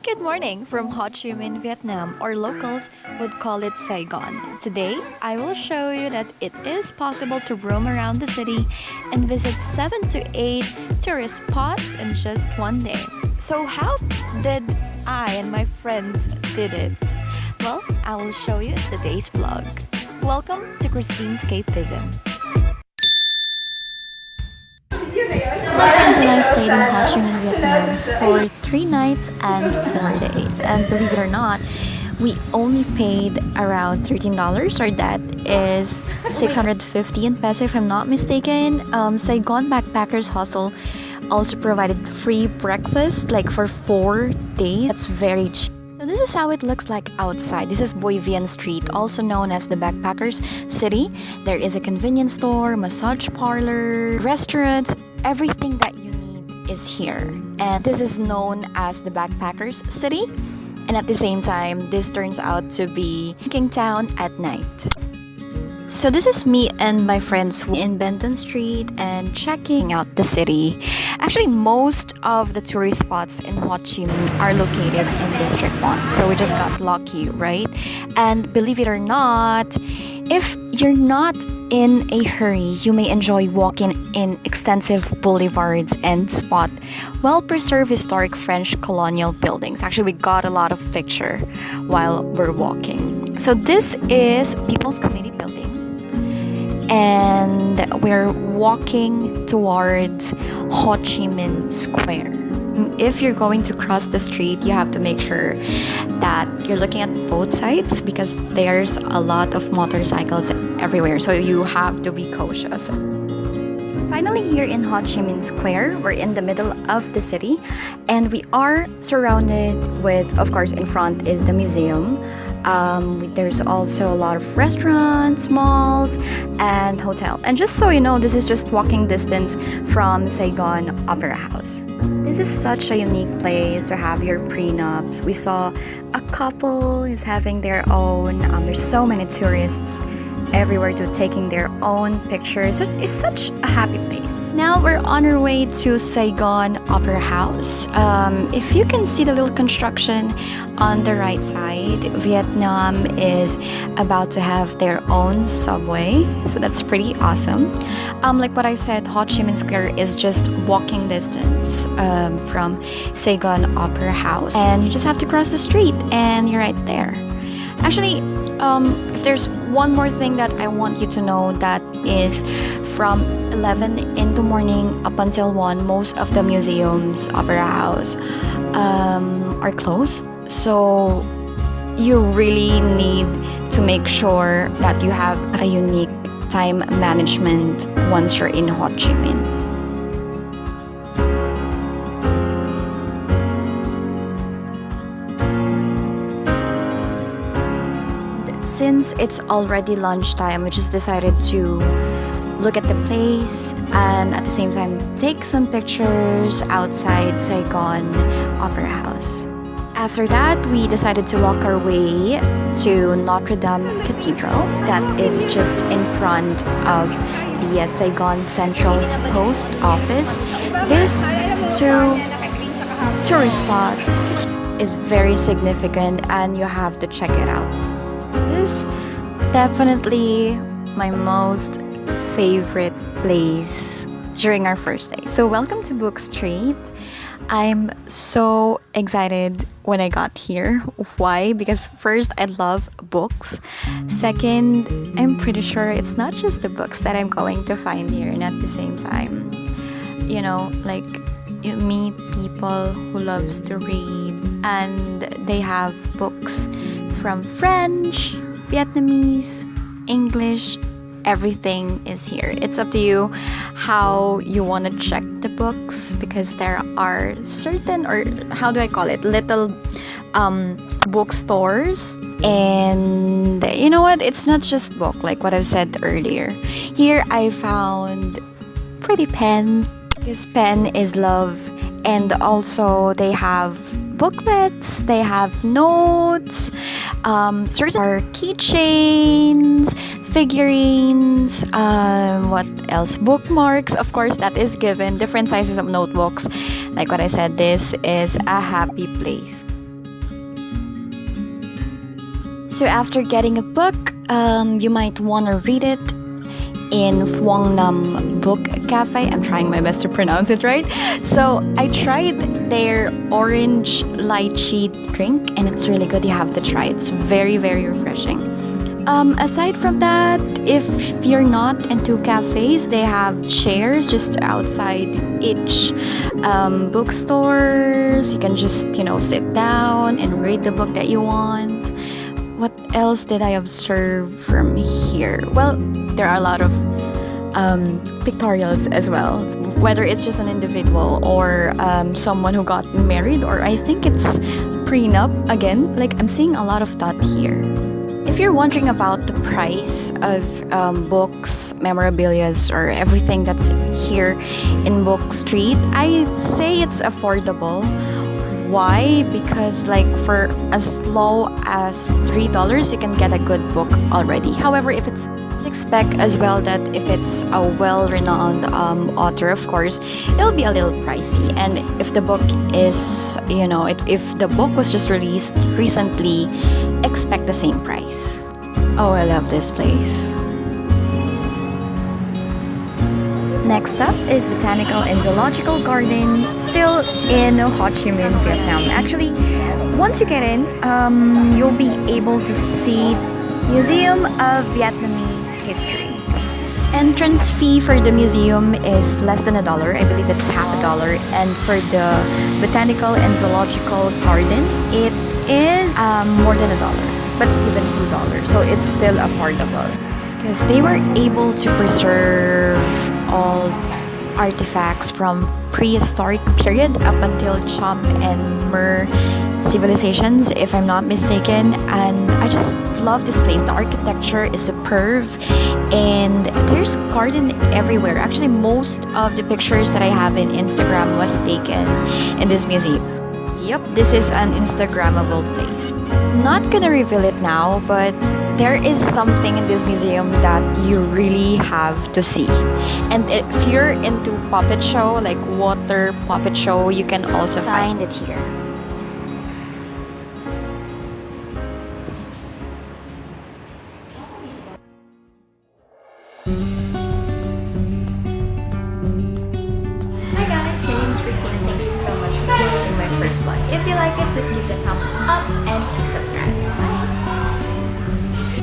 Good morning from Ho Chi Minh, Vietnam, or locals would call it Saigon. Today, I will show you that it is possible to roam around the city and visit 7 to 8 tourist spots in just one day. So how did I and my friends did it? Well, I will show you in today's vlog. Welcome to Christine's Capeism. My friends and I stayed in Ho Chi Minh, Vietnam for 3 nights and 4 days. And believe it or not, we only paid around $13, or that is 650 in peso if I'm not mistaken. Saigon Backpackers Hostel also provided free breakfast like for 4 days. That's very cheap. So this is how it looks like outside. This is Boy Vian Street, also known as the Backpackers City. There is a convenience store, massage parlor, restaurant, everything that you need is here. And this is known as the Backpackers City. And at the same time, this turns out to be King Town at night. So this is me and my friends in Benton Street and checking out the city. Actually, most of the tourist spots in Ho Chi Minh are located in District 1. So we just got lucky, right? And believe it or not, if you're not in a hurry, you may enjoy walking in extensive boulevards and spot well-preserved historic French colonial buildings. Actually, we got a lot of picture while we're walking. So this is People's Committee Building. And we're walking towards Ho Chi Minh Square. If you're going to cross the street, you have to make sure that you're looking at both sides because there's a lot of motorcycles everywhere, so you have to be cautious. Finally, here in Ho Chi Minh Square, we're in the middle of the city and we are surrounded with, of course, in front is the museum. There's also a lot of restaurants, malls, and hotel. And just so you know, this is just walking distance from Saigon Opera House. This is such a unique place to have your prenups. We saw a couple is having their own. There's so many tourists everywhere to taking their own pictures. It's such a happy place. Now we're on our way to Saigon Opera House. If you can see the little construction on the right side, Vietnam is about to have their own subway, so that's pretty awesome. Like what I said, Ho Chi Minh Square is just walking distance from Saigon Opera House, and you just have to cross the street and you're right there. Actually, if there's one more thing that I want you to know, that is from 11 in the morning up until 1, most of the museums, opera house, are closed. So you really need to make sure that you have a unique time management once you're in Ho Chi Minh. Since it's already lunchtime, we just decided to look at the place and at the same time take some pictures outside Saigon Opera House. After that, we decided to walk our way to Notre Dame Cathedral that is just in front of the Saigon Central Post Office. This two tourist spots is very significant and you have to check it out. This is definitely my most favorite place during our first day. So welcome to Book Street. I'm so excited when I got here. Why? Because first, I love books. Second, I'm pretty sure it's not just the books that I'm going to find here, and at the same time, you know, like you meet people who loves to read and they have books from French, Vietnamese, English, everything is here. It's up to you how you want to check the books because there are certain, or how do I call it, little bookstores. And you know what? It's not just book like what I've said earlier. Here I found pretty pen. This pen is love And also they have booklets, they have notes, certain are keychains, figurines, what else, bookmarks, of course, that is given, different sizes of notebooks. Like what I said, this is a happy place. So after getting a book, you might want to read it in Nam Book Cafe. I'm trying my best to pronounce it right. So I tried their orange lychee drink, and it's really good. You have to try it. It's very, very refreshing. Aside from that, if you're not into cafes, they have chairs just outside each bookstores. You can just, sit down and read the book that you want. What else did I observe from here? Well, there are a lot of pictorials as well, whether it's just an individual or someone who got married, or I think it's prenup again. Like, I'm seeing a lot of that here. If you're wondering about the price of books, memorabilia, or everything that's here in Book Street, I'd say it's affordable. Why? Because like for as low as $3, you can get a good book already. However, if it's expect as well that if it's a well-renowned author, of course, it'll be a little pricey. And if the book is, if the book was just released recently, expect the same price. Oh, I love this place. Next up is Botanical and Zoological Garden, still in Ho Chi Minh, Vietnam. Actually, once you get in, you'll be able to see Museum of Vietnamese History. Entrance fee for the museum is less than $1. I believe it's $50. And for the Botanical and Zoological Garden, it is more than $1, but even $2. So it's still affordable because they were able to preserve all artifacts from prehistoric period up until Cham and Mer civilizations, if I'm not mistaken. And I just love this place. The architecture is superb, and there's garden everywhere. Actually, most of the pictures that I have in Instagram was taken in this museum. Yep, this is an Instagrammable place. Not gonna reveal it now, but there is something in this museum that you really have to see. And if you're into puppet show, like water puppet show, you can also find it here. Hi guys, my name is Christine, and thank you so much for watching my first vlog. If you like it, please give it a thumbs up and please subscribe. Bye.